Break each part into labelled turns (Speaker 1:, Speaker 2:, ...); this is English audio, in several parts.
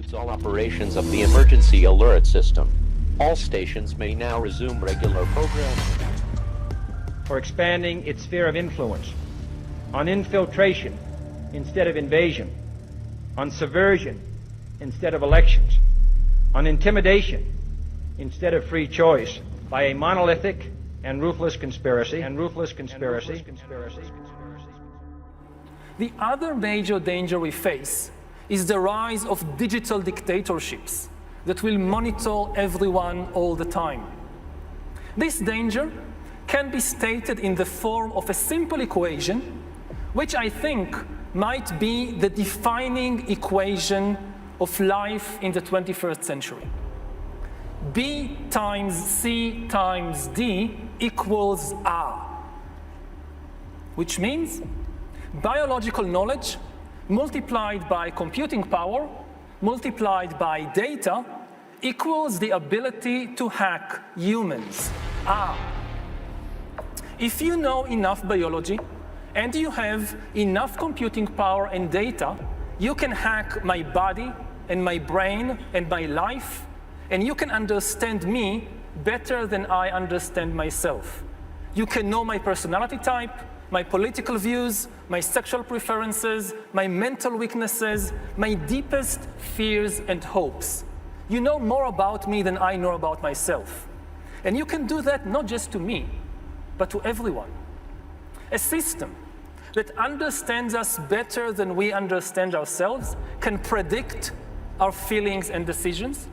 Speaker 1: concludes all operations of the emergency alert system. All stations may now resume regular programming.
Speaker 2: For expanding its sphere of influence, on infiltration instead of invasion, on subversion instead of elections, on intimidation instead of free choice, by a monolithic and ruthless conspiracy.
Speaker 3: The other major danger we face is the rise of digital dictatorships that will monitor everyone all the time. This danger can be stated in the form of a simple equation, which I think might be the defining equation of life in the 21st century. B times C times D equals R, which means biological knowledge multiplied by computing power multiplied by data equals the ability to hack humans, R. If you know enough biology and you have enough computing power and data, you can hack my body and my brain and my life, and you can understand me better than I understand myself. You can know my personality type, my political views, my sexual preferences, my mental weaknesses, my deepest fears and hopes. You know more about me than I know about myself. And you can do that not just to me, but to everyone. A system that understands us better than we understand ourselves can predict our feelings and decisions,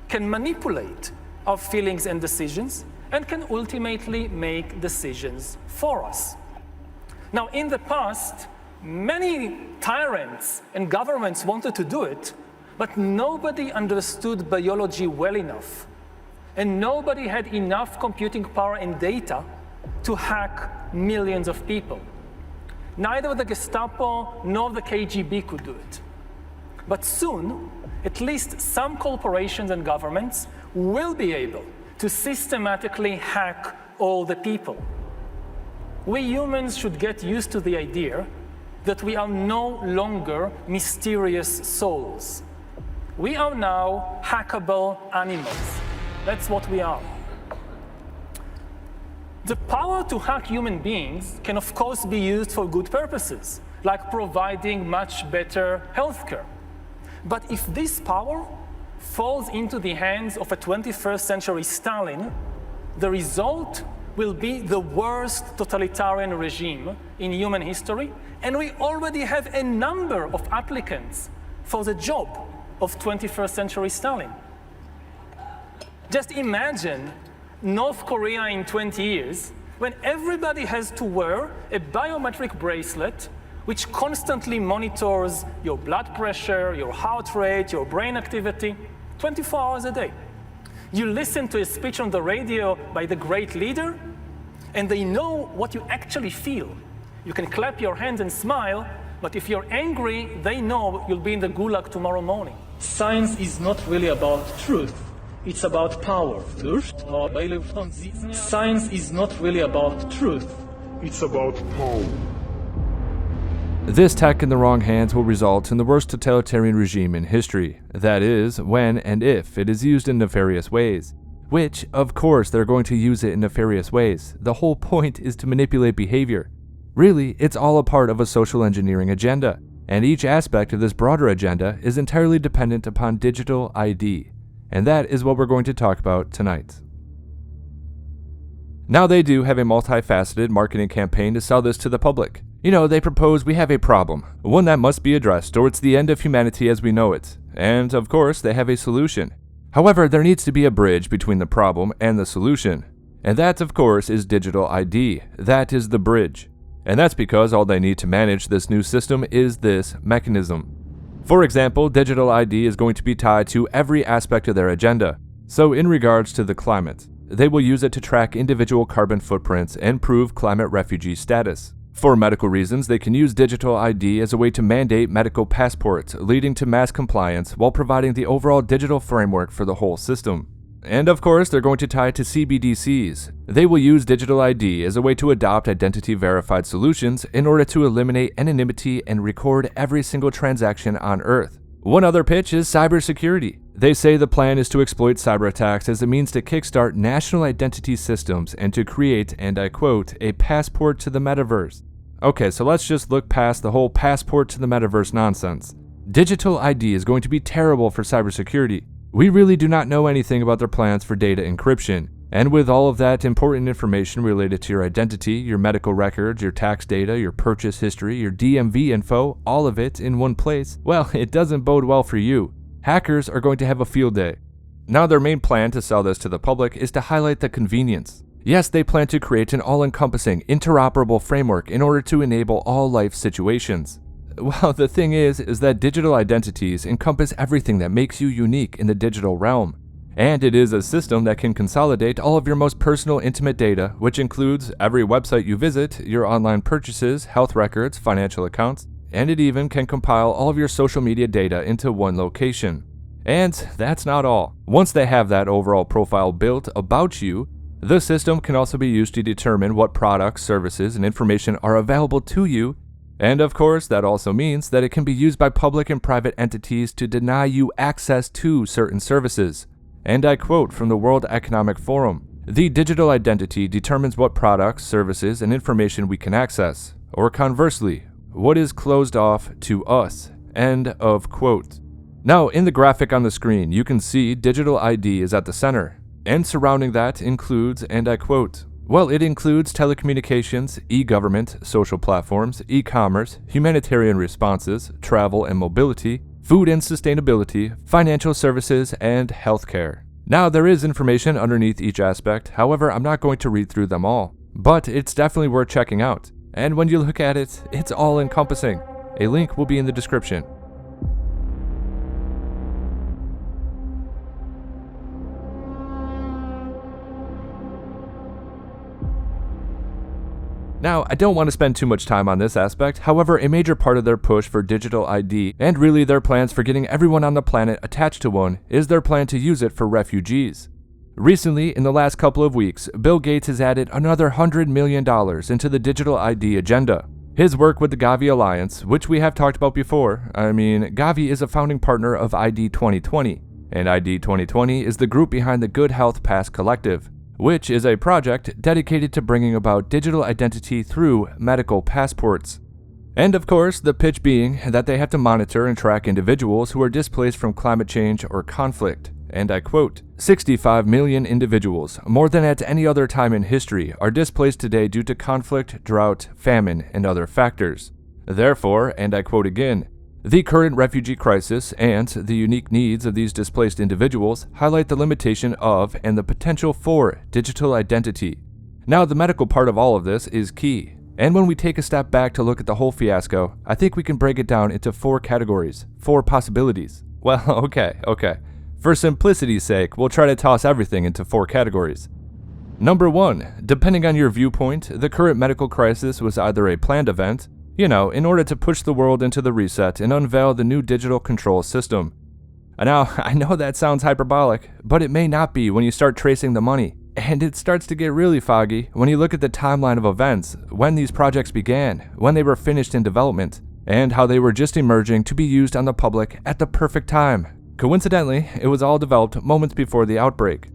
Speaker 3: can manipulate our feelings and decisions, and can ultimately make decisions for us. Now, in the past, many tyrants and governments wanted to do it, but nobody understood biology well enough, and nobody had enough computing power and data to hack millions of people. Neither the Gestapo nor the KGB could do it. But soon, at least some corporations and governments will be able to systematically hack all the people. We humans should get used to the idea that we are no longer mysterious souls. We are now hackable animals. That's what we are. The power to hack human beings can, of course, be used for good purposes, like providing much better healthcare. But if this power falls into the hands of a 21st century Stalin, the result will be the worst totalitarian regime in human history, and we already have a number of applicants for the job of 21st century Stalin. Just imagine North Korea in 20 years, when everybody has to wear a biometric bracelet which constantly monitors your blood pressure, your heart rate, your brain activity, 24 hours a day. You listen to a speech on the radio by the great leader, and they know what you actually feel. You can clap your hands and smile, but if you're angry, they know you'll be in the gulag tomorrow morning.
Speaker 4: Science is not really about truth. It's about power. Science is not really about truth.
Speaker 5: It's about power.
Speaker 6: This tech in the wrong hands will result in the worst totalitarian regime in history. That is, when and if it is used in nefarious ways. Which, of course, they're going to use it in nefarious ways. The whole point is to manipulate behavior. Really, it's all a part of a social engineering agenda, and each aspect of this broader agenda is entirely dependent upon digital ID. And that is what we're going to talk about tonight. Now they do have a multifaceted marketing campaign to sell this to the public. You know, they propose we have a problem, one that must be addressed or it's the end of humanity as we know it. And of course, they have a solution. However, there needs to be a bridge between the problem and the solution. And that, of course, is digital ID. That is the bridge. And that's because all they need to manage this new system is this mechanism. For example, digital ID is going to be tied to every aspect of their agenda. So in regards to the climate, they will use it to track individual carbon footprints and prove climate refugee status. For medical reasons, they can use digital ID as a way to mandate medical passports, leading to mass compliance while providing the overall digital framework for the whole system. And of course, they're going to tie it to CBDCs. They will use digital ID as a way to adopt identity-verified solutions in order to eliminate anonymity and record every single transaction on Earth. One other pitch is cybersecurity. They say the plan is to exploit cyber attacks as a means to kickstart national identity systems and to create, and I quote, a passport to the metaverse. Okay, so let's just look past the whole passport to the metaverse nonsense. Digital ID is going to be terrible for cybersecurity. We really do not know anything about their plans for data encryption. And with all of that important information related to your identity, your medical records, your tax data, your purchase history, your DMV info, all of it in one place, well, it doesn't bode well for you. Hackers are going to have a field day. Now their main plan to sell this to the public is to highlight the convenience. Yes, they plan to create an all-encompassing, interoperable framework in order to enable all life situations. Well, the thing is that digital identities encompass everything that makes you unique in the digital realm. And it is a system that can consolidate all of your most personal, intimate data, which includes every website you visit, your online purchases, health records, financial accounts, and it even can compile all of your social media data into one location. And that's not all. Once they have that overall profile built about you, the system can also be used to determine what products, services, and information are available to you. And of course, that also means that it can be used by public and private entities to deny you access to certain services. And I quote from the World Economic Forum, "The digital identity determines what products, services, and information we can access, or conversely, what is closed off to us." End of quote. Now, in the graphic on the screen, you can see digital ID is at the center, and surrounding that includes, and I quote, well, it includes telecommunications, e-government, social platforms, e-commerce, humanitarian responses, travel and mobility, food and sustainability, financial services, and healthcare. Now, there is information underneath each aspect, however, I'm not going to read through them all, but it's definitely worth checking out. And when you look at it, it's all encompassing. A link will be in the description. Now, I don't want to spend too much time on this aspect, however, a major part of their push for digital ID, and really their plans for getting everyone on the planet attached to one, is their plan to use it for refugees. Recently, in the last couple of weeks, Bill Gates has added another $100 million into the digital ID agenda. His work with the Gavi Alliance, which we have talked about before, Gavi is a founding partner of ID 2020, and ID 2020 is the group behind the Good Health Pass Collective, which is a project dedicated to bringing about digital identity through medical passports. And of course, the pitch being that they have to monitor and track individuals who are displaced from climate change or conflict. And I quote, 65 million individuals, more than at any other time in history, are displaced today due to conflict, drought, famine, and other factors. Therefore, and I quote again, the current refugee crisis and the unique needs of these displaced individuals highlight the limitation of and the potential for digital identity. Now, the medical part of all of this is key, and when we take a step back to look at the whole fiasco, I think we can break it down into 4 categories, 4 possibilities. Well, okay. For simplicity's sake, we'll try to toss everything into 4 categories. Number 1, depending on your viewpoint, the current medical crisis was either a planned event, in order to push the world into the reset and unveil the new digital control system. Now, I know that sounds hyperbolic, but it may not be when you start tracing the money. And it starts to get really foggy when you look at the timeline of events, when these projects began, when they were finished in development, and how they were just emerging to be used on the public at the perfect time. Coincidentally, it was all developed moments before the outbreak.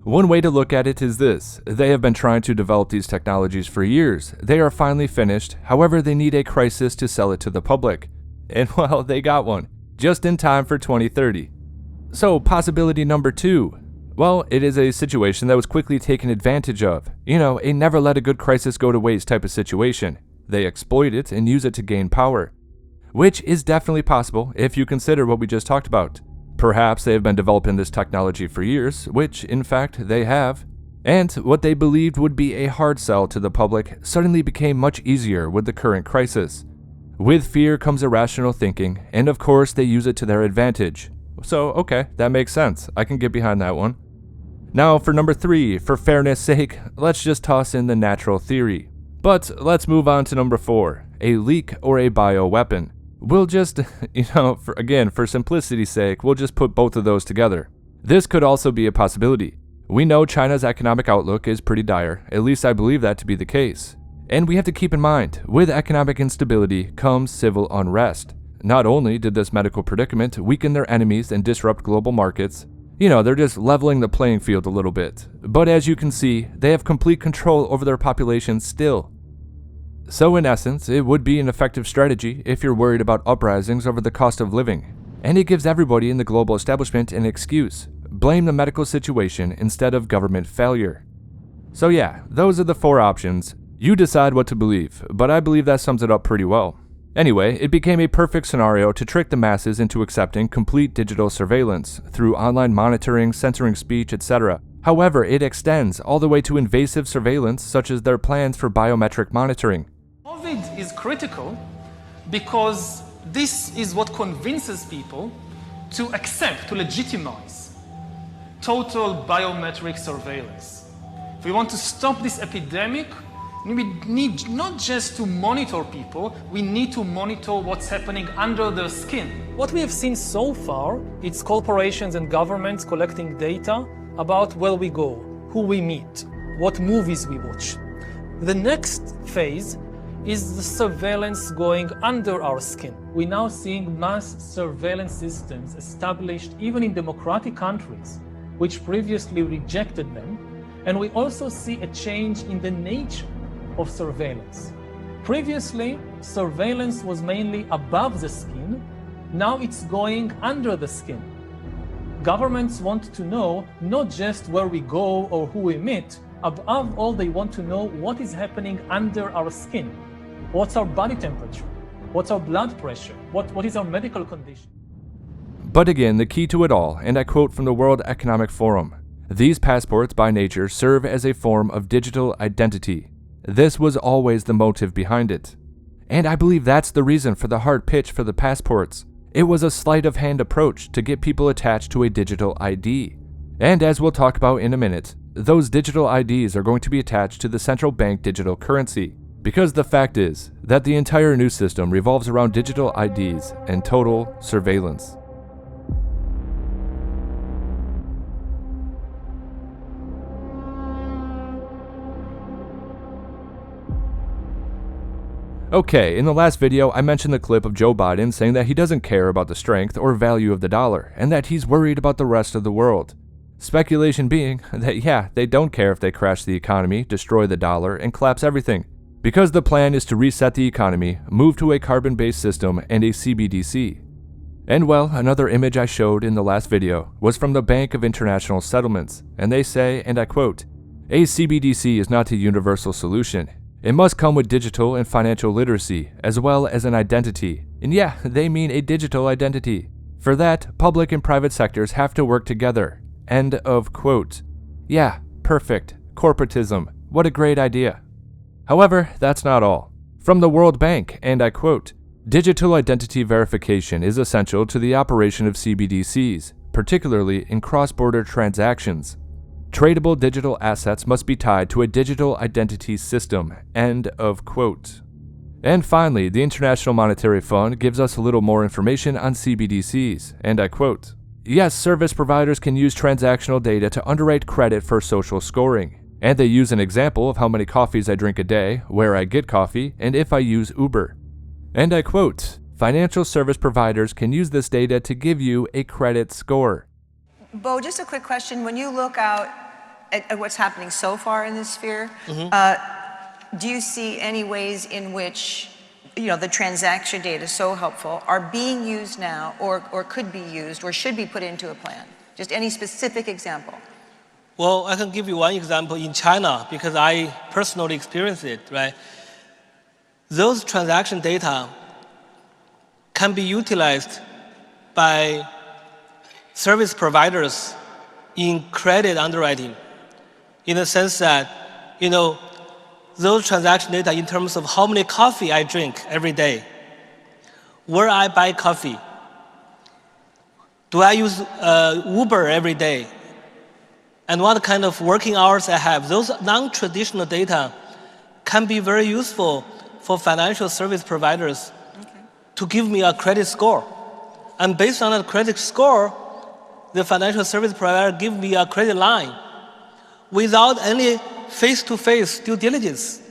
Speaker 6: One way to look at it is this: they have been trying to develop these technologies for years. They are finally finished, however they need a crisis to sell it to the public. And well, they got one, just in time for 2030. So possibility number 2. Well, it is a situation that was quickly taken advantage of. A never let a good crisis go to waste type of situation. They exploit it and use it to gain power. Which is definitely possible if you consider what we just talked about. Perhaps they have been developing this technology for years, which, in fact, they have. And what they believed would be a hard sell to the public suddenly became much easier with the current crisis. With fear comes irrational thinking, and of course they use it to their advantage. So, okay, that makes sense. I can get behind that one. Now, for number 3, for fairness' sake, let's just toss in the natural theory. But let's move on to number 4, a leak or a bioweapon. We'll just, for simplicity's sake, we'll just put both of those together. This could also be a possibility. We know China's economic outlook is pretty dire, at least I believe that to be the case. And we have to keep in mind, with economic instability comes civil unrest. Not only did this medical predicament weaken their enemies and disrupt global markets, they're just leveling the playing field a little bit. But as you can see, they have complete control over their population still. So in essence, it would be an effective strategy if you're worried about uprisings over the cost of living. And it gives everybody in the global establishment an excuse. Blame the medical situation instead of government failure. So yeah, those are the 4 options. You decide what to believe, but I believe that sums it up pretty well. Anyway, it became a perfect scenario to trick the masses into accepting complete digital surveillance through online monitoring, censoring speech, etc. However, it extends all the way to invasive surveillance, such as their plans for biometric monitoring.
Speaker 3: COVID is critical because this is what convinces people to accept, to legitimize total biometric surveillance. If we want to stop this epidemic, we need not just to monitor people, we need to monitor what's happening under their skin. What we have seen so far, it's corporations and governments collecting data about where we go, who we meet, what movies we watch. The next phase is the surveillance going under our skin. We're now seeing mass surveillance systems established even in democratic countries, which previously rejected them. And we also see a change in the nature of surveillance. Previously, surveillance was mainly above the skin. Now it's going under the skin. Governments want to know not just where we go or who we meet. Above all, they want to know what is happening under our skin. What's our body temperature? What's our blood pressure? What is our medical condition?
Speaker 6: But again, the key to it all, and I quote from the World Economic Forum, "These passports by nature serve as a form of digital identity. This was always the motive behind it." And I believe that's the reason for the hard pitch for the passports. It was a sleight of hand approach to get people attached to a digital ID. And as we'll talk about in a minute, those digital IDs are going to be attached to the central bank digital currency. Because the fact is that the entire new system revolves around digital IDs and total surveillance. Okay, in the last video, I mentioned the clip of Joe Biden saying that he doesn't care about the strength or value of the dollar, and that he's worried about the rest of the world. Speculation being that, yeah, they don't care if they crash the economy, destroy the dollar, and collapse everything, because the plan is to reset the economy, move to a carbon-based system, and a CBDC. And well, another image I showed in the last video was from the Bank of International Settlements, and they say, and I quote, "A CBDC is not a universal solution. It must come with digital and financial literacy, as well as an identity." And yeah, they mean a digital identity. For that, public and private sectors have to work together. End of quote. Yeah, perfect. Corporatism. What a great idea. However, that's not all. From the World Bank, and I quote, "Digital identity verification is essential to the operation of CBDCs, particularly in cross-border transactions. Tradable digital assets must be tied to a digital identity system." End of quote. And finally, the International Monetary Fund gives us a little more information on CBDCs, and I quote, "Yes, service providers can use transactional data to underwrite credit for social scoring, and they use an example of how many coffees I drink a day, where I get coffee, and if I use Uber." And I quote, "Financial service providers can use this data to give you a credit score."
Speaker 7: Bo, just a quick question. When you look out at what's happening so far in this sphere, do you see any ways in which the transaction data, so helpful, are being used now or could be used or should be put into a plan? Just any specific example.
Speaker 8: Well, I can give you one example in China because I personally experienced it, right? Those transaction data can be utilized by service providers in credit underwriting, in the sense that, those transaction data in terms of how many coffee I drink every day, where I buy coffee, do I use Uber every day, and what kind of working hours I have. Those non-traditional data can be very useful for financial service providers to give me a credit score. And based on that credit score, the financial service provider give me a credit line without any face-to-face due diligence.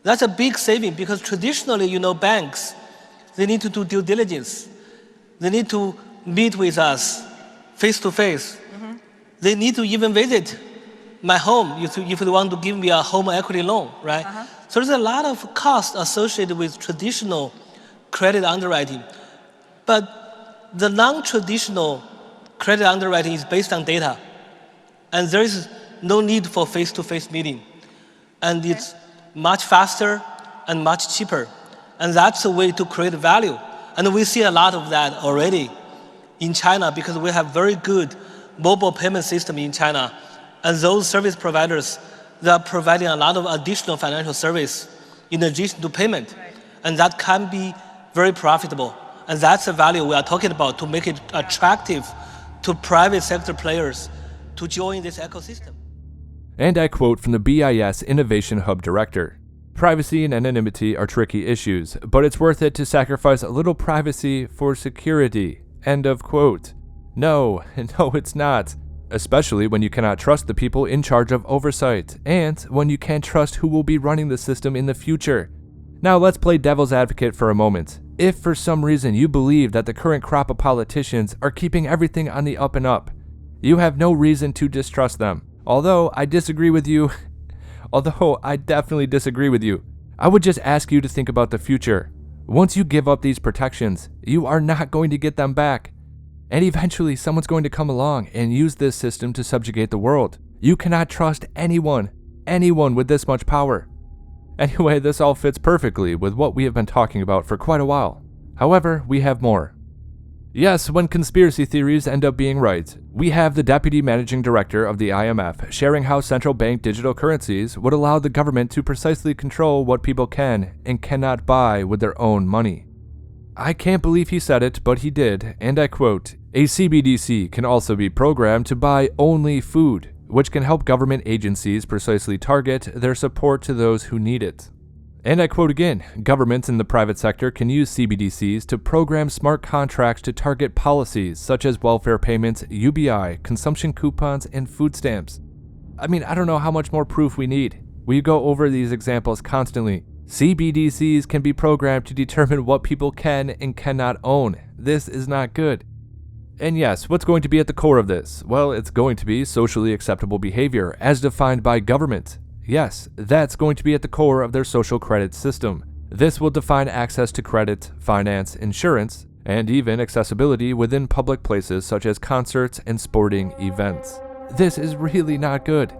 Speaker 8: That's a big saving because traditionally, banks They need to do due diligence. They need to meet with us face to face. They need to even visit my home if they want to give me a home equity loan, right? So there's a lot of cost associated with traditional credit underwriting. But the non-traditional credit underwriting is based on data. And there is no need for face-to-face meeting. And it's much faster and much cheaper. And that's a way to create value. And we see a lot of that already in China because we have very good mobile payment system in China. And those service providers, they are providing a lot of additional financial service in addition to payment. And that can be very profitable. And that's the value we are talking about to make it attractive to private sector players to join this ecosystem.
Speaker 6: And I quote from the BIS Innovation Hub director, "Privacy and anonymity are tricky issues, but it's worth it to sacrifice a little privacy for security." End of quote. No, it's not. Especially when you cannot trust the people in charge of oversight, and when you can't trust who will be running the system in the future. Now let's play devil's advocate for a moment. If for some reason you believe that the current crop of politicians are keeping everything on the up and up, you have no reason to distrust them. Although I definitely disagree with you, I would just ask you to think about the future. Once you give up these protections, you are not going to get them back. And eventually someone's going to come along and use this system to subjugate the world. You cannot trust anyone with this much power. Anyway, this all fits perfectly with what we have been talking about for quite a while. However, we have more. Yes, when conspiracy theories end up being right, we have the Deputy Managing Director of the IMF sharing how central bank digital currencies would allow the government to precisely control what people can and cannot buy with their own money. I can't believe he said it, but he did, and I quote, "A CBDC can also be programmed to buy only food, which can help government agencies precisely target their support to those who need it." And I quote again, "Governments in the private sector can use CBDCs to program smart contracts to target policies such as welfare payments, UBI, consumption coupons, and food stamps." I mean, I don't know how much more proof we need. We go over these examples constantly. CBDCs can be programmed to determine what people can and cannot own. This is not good. And yes, what's going to be at the core of this? Well, it's going to be socially acceptable behavior as defined by government. Yes, that's going to be at the core of their social credit system. This will define access to credit, finance, insurance, and even accessibility within public places such as concerts and sporting events. This is really not good.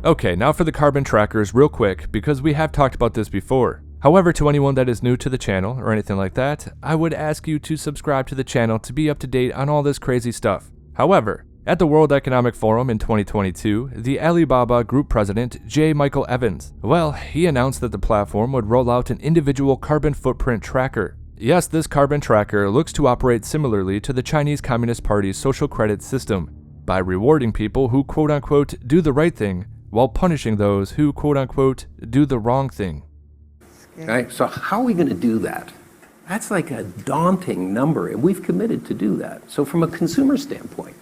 Speaker 6: Okay, now for the carbon trackers real quick, because we have talked about this before. However, to anyone that is new to the channel or anything like that, I would ask you to subscribe to the channel to be up to date on all this crazy stuff. However, at the World Economic Forum in 2022, the Alibaba Group President J. Michael Evans, well, he announced that the platform would roll out an individual carbon footprint tracker. Yes, this carbon tracker looks to operate similarly to the Chinese Communist Party's social credit system, by rewarding people who quote-unquote do the right thing, while punishing those who quote-unquote do the wrong thing.
Speaker 9: Right? So how are we going to do that? That's like a daunting number, and we've committed to do that. So from a consumer standpoint,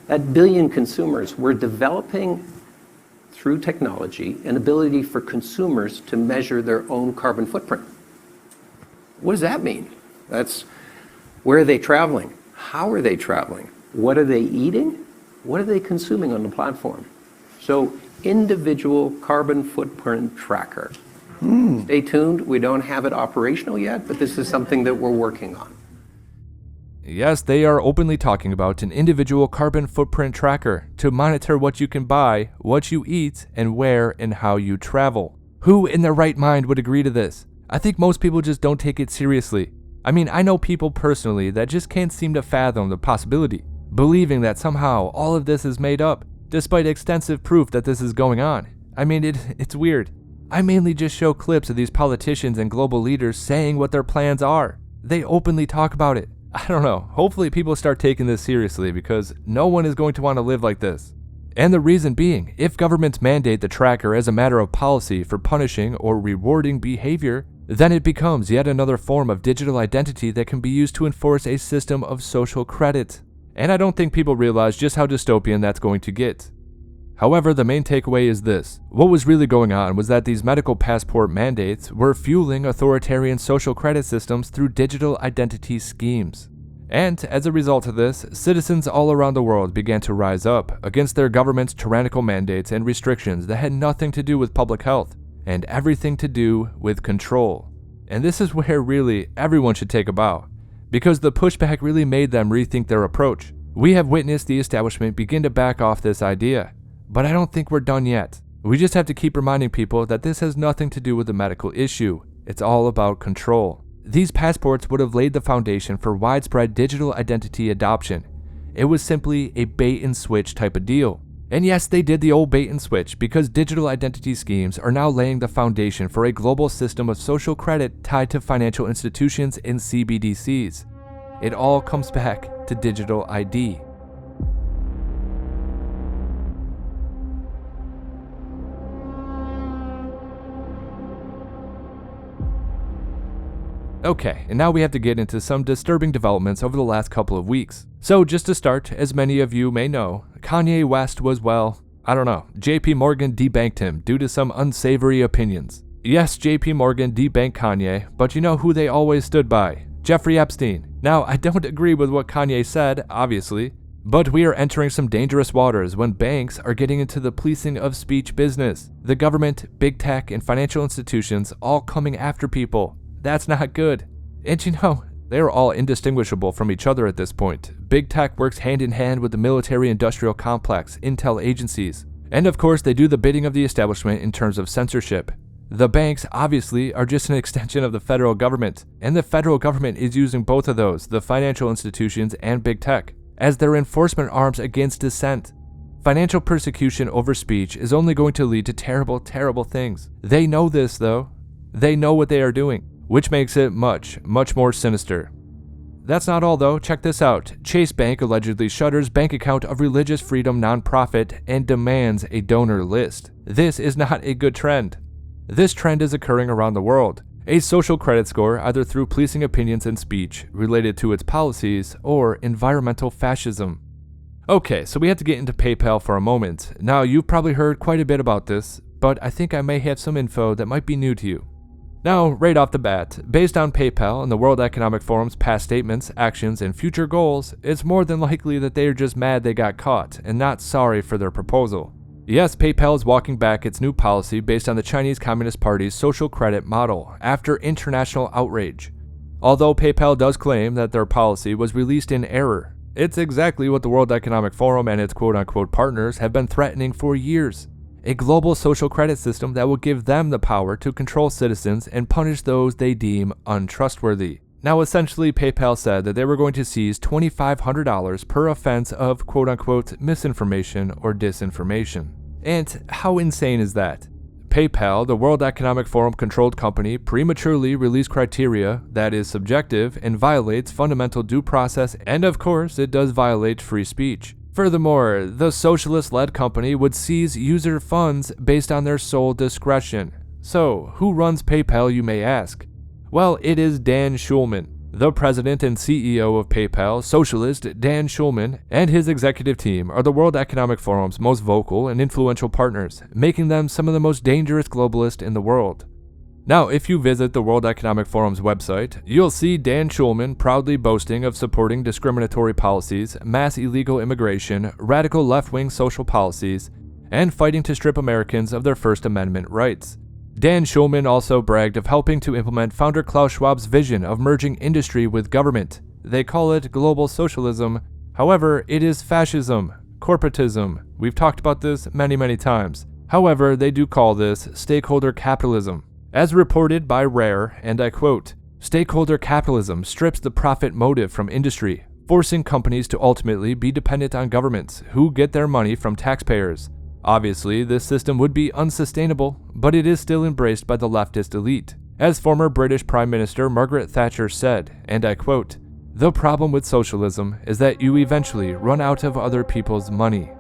Speaker 9: that billion consumers, we're developing through technology an ability for consumers to measure their own carbon footprint. What does that mean? That's where are they traveling? How are they traveling? What are they eating? What are they consuming on the platform? So individual carbon footprint tracker. Stay tuned. We don't have it operational yet, but this is something that we're working on.
Speaker 6: Yes, they are openly talking about an individual carbon footprint tracker to monitor what you can buy, what you eat, and where and how you travel. Who in their right mind would agree to this? I think most people just don't take it seriously. I mean, I know people personally that just can't seem to fathom the possibility, believing that somehow all of this is made up, despite extensive proof that this is going on. I mean, it's weird. I mainly just show clips of these politicians and global leaders saying what their plans are. They openly talk about it. I don't know, hopefully people start taking this seriously because no one is going to want to live like this. And the reason being, if governments mandate the tracker as a matter of policy for punishing or rewarding behavior, then it becomes yet another form of digital identity that can be used to enforce a system of social credit. And I don't think people realize just how dystopian that's going to get. However, the main takeaway is this. What was really going on was that these medical passport mandates were fueling authoritarian social credit systems through digital identity schemes. And as a result of this, citizens all around the world began to rise up against their government's tyrannical mandates and restrictions that had nothing to do with public health and everything to do with control. And this is where really everyone should take a bow, because the pushback really made them rethink their approach. We have witnessed the establishment begin to back off this idea, but I don't think we're done yet. We just have to keep reminding people that this has nothing to do with the medical issue. It's all about control. These passports would have laid the foundation for widespread digital identity adoption. It was simply a bait and switch type of deal. And yes, they did the old bait and switch because digital identity schemes are now laying the foundation for a global system of social credit tied to financial institutions and CBDCs. It all comes back to digital ID. Okay, and now we have to get into some disturbing developments over the last couple of weeks. So just to start, as many of you may know, Kanye West was, well, I don't know, JP Morgan debanked him due to some unsavory opinions. Yes, JP Morgan debanked Kanye, but you know who they always stood by? Jeffrey Epstein. Now, I don't agree with what Kanye said, obviously, but we are entering some dangerous waters when banks are getting into the policing of speech business. The government, big tech, and financial institutions all coming after people. That's not good. And you know, they're all indistinguishable from each other at this point. Big tech works hand in hand with the military-industrial complex, intel agencies. And of course, they do the bidding of the establishment in terms of censorship. The banks, obviously, are just an extension of the federal government. And the federal government is using both of those, the financial institutions and big tech, as their enforcement arms against dissent. Financial persecution over speech is only going to lead to terrible, terrible things. They know this, though. They know what they are doing, which makes it much, much more sinister. That's not all though, check this out. Chase Bank allegedly shutters bank account of religious freedom nonprofit and demands a donor list. This is not a good trend. This trend is occurring around the world. A social credit score either through policing opinions and speech related to its policies or environmental fascism. Okay, so we have to get into PayPal for a moment. Now you've probably heard quite a bit about this, but I think I may have some info that might be new to you. Now, right off the bat, based on PayPal and the World Economic Forum's past statements, actions, and future goals, it's more than likely that they are just mad they got caught and not sorry for their proposal. Yes, PayPal is walking back its new policy based on the Chinese Communist Party's social credit model after international outrage. Although PayPal does claim that their policy was released in error, it's exactly what the World Economic Forum and its quote-unquote partners have been threatening for years. A global social credit system that will give them the power to control citizens and punish those they deem untrustworthy. Now, essentially, PayPal said that they were going to seize $2,500 per offense of quote-unquote misinformation or disinformation. And how insane is that? PayPal, the World Economic Forum-controlled company, prematurely released criteria that is subjective and violates fundamental due process, and of course, it does violate free speech. Furthermore, the socialist-led company would seize user funds based on their sole discretion. So, who runs PayPal, you may ask? Well, it is Dan Schulman, the president and CEO of PayPal. Socialist Dan Schulman and his executive team are the World Economic Forum's most vocal and influential partners, making them some of the most dangerous globalists in the world. Now, if you visit the World Economic Forum's website, you'll see Dan Schulman proudly boasting of supporting discriminatory policies, mass illegal immigration, radical left-wing social policies, and fighting to strip Americans of their First Amendment rights. Dan Schulman also bragged of helping to implement founder Klaus Schwab's vision of merging industry with government. They call it global socialism. However, it is fascism, corporatism. We've talked about this many, many times. However, they do call this stakeholder capitalism. As reported by Rare, and I quote, "Stakeholder capitalism strips the profit motive from industry, forcing companies to ultimately be dependent on governments who get their money from taxpayers. Obviously, this system would be unsustainable, but it is still embraced by the leftist elite. As former British Prime Minister Margaret Thatcher said, and I quote, "The problem with socialism is that you eventually run out of other people's money."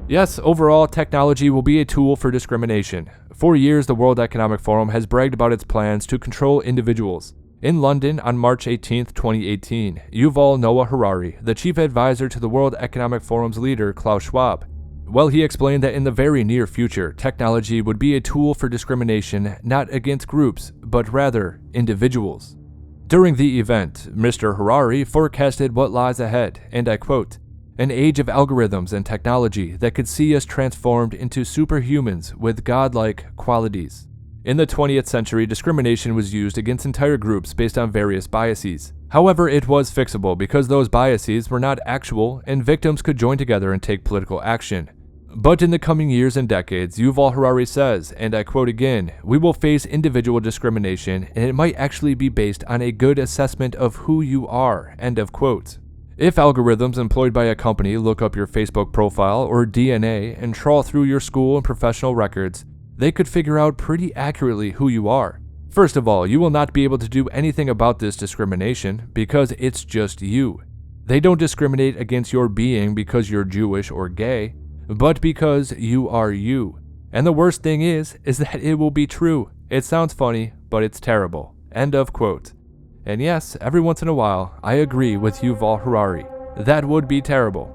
Speaker 6: Yes, overall, technology will be a tool for discrimination. For years, the World Economic Forum has bragged about its plans to control individuals. In London on March 18, 2018, Yuval Noah Harari, the chief advisor to the World Economic Forum's leader, Klaus Schwab, he explained that in the very near future, technology would be a tool for discrimination not against groups, but rather individuals. During the event, Mr. Harari forecasted what lies ahead, and I quote, "An age of algorithms and technology that could see us transformed into superhumans with godlike qualities." In the 20th century, discrimination was used against entire groups based on various biases. However, it was fixable because those biases were not actual and victims could join together and take political action. But in the coming years and decades, Yuval Harari says, and I quote again, "We will face individual discrimination and it might actually be based on a good assessment of who you are," end of quote. If algorithms employed by a company look up your Facebook profile or DNA and trawl through your school and professional records, they could figure out pretty accurately who you are. First of all, you will not be able to do anything about this discrimination because it's just you. They don't discriminate against your being because you're Jewish or gay, but because you are you. And the worst thing is that it will be true. It sounds funny, but it's terrible. End of quote. And yes, every once in a while, I agree with Yuval Harari. That would be terrible.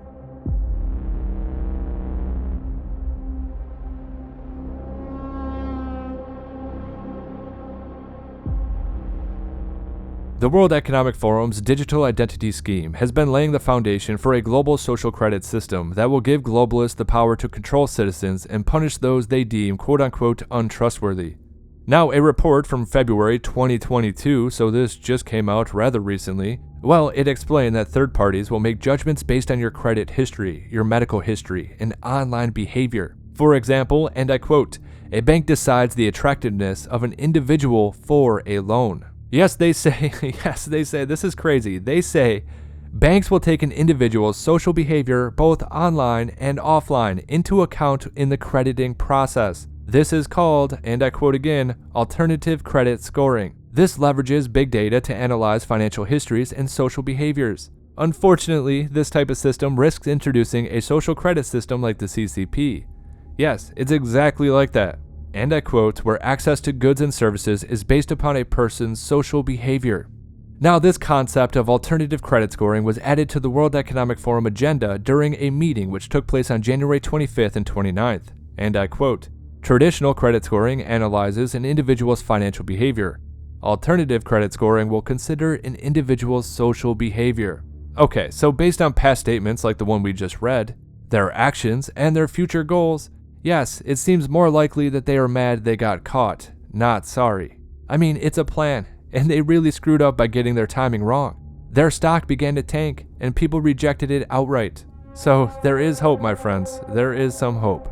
Speaker 6: The World Economic Forum's digital identity scheme has been laying the foundation for a global social credit system that will give globalists the power to control citizens and punish those they deem quote-unquote untrustworthy. Now, a report from February 2022, so this just came out rather recently, it explained that third parties will make judgments based on your credit history, your medical history, and online behavior. For example, and I quote, "A bank decides the attractiveness of an individual for a loan." Yes, they say, this is crazy. They say banks will take an individual's social behavior, both online and offline, into account in the crediting process. This is called, and I quote again, alternative credit scoring. This leverages big data to analyze financial histories and social behaviors. Unfortunately, this type of system risks introducing a social credit system like the CCP. Yes, it's exactly like that. And I quote, "where access to goods and services is based upon a person's social behavior." Now, this concept of alternative credit scoring was added to the World Economic Forum agenda during a meeting which took place on January 25th and 29th. And I quote, "Traditional credit scoring analyzes an individual's financial behavior. Alternative credit scoring will consider an individual's social behavior." Okay, so based on past statements like the one we just read, their actions, and their future goals, yes, it seems more likely that they are mad they got caught, not sorry. I mean, it's a plan, and they really screwed up by getting their timing wrong. Their stock began to tank, and people rejected it outright. So there is hope, my friends. There is some hope.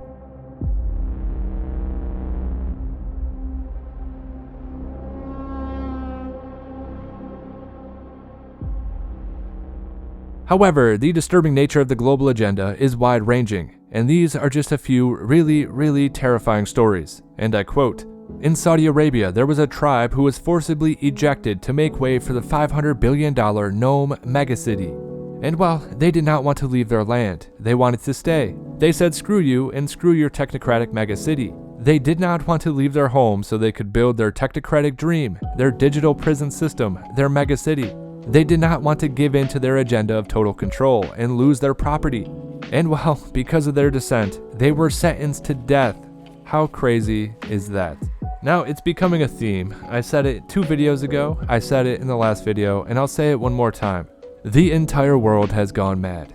Speaker 6: However, the disturbing nature of the global agenda is wide-ranging, and these are just a few really, really terrifying stories. And I quote, "In Saudi Arabia, there was a tribe who was forcibly ejected to make way for the $500 billion Nome megacity. And while they did not want to leave their land, they wanted to stay. They said screw you and screw your technocratic megacity. They did not want to leave their home so they could build their technocratic dream, their digital prison system, their megacity. They did not want to give in to their agenda of total control and lose their property. And because of their dissent, they were sentenced to death. How crazy is that?" Now, it's becoming a theme. I said it 2 videos ago, I said it in the last video, and I'll say it one more time. The entire world has gone mad.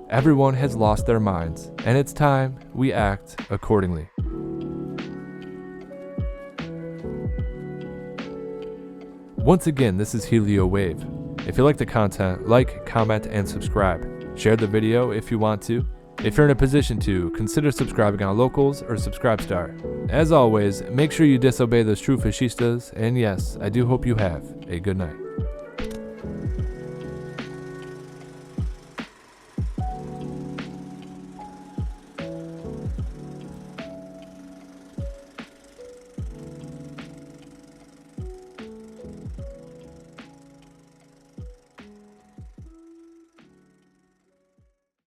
Speaker 6: Everyone has lost their minds, and it's time we act accordingly. Once again, this is HelioWave. If you like the content, like, comment, and subscribe. Share the video if you want to. If you're in a position to, consider subscribing on Locals or Subscribestar. As always, make sure you disobey those true fascistas, and yes, I do hope you have a good night.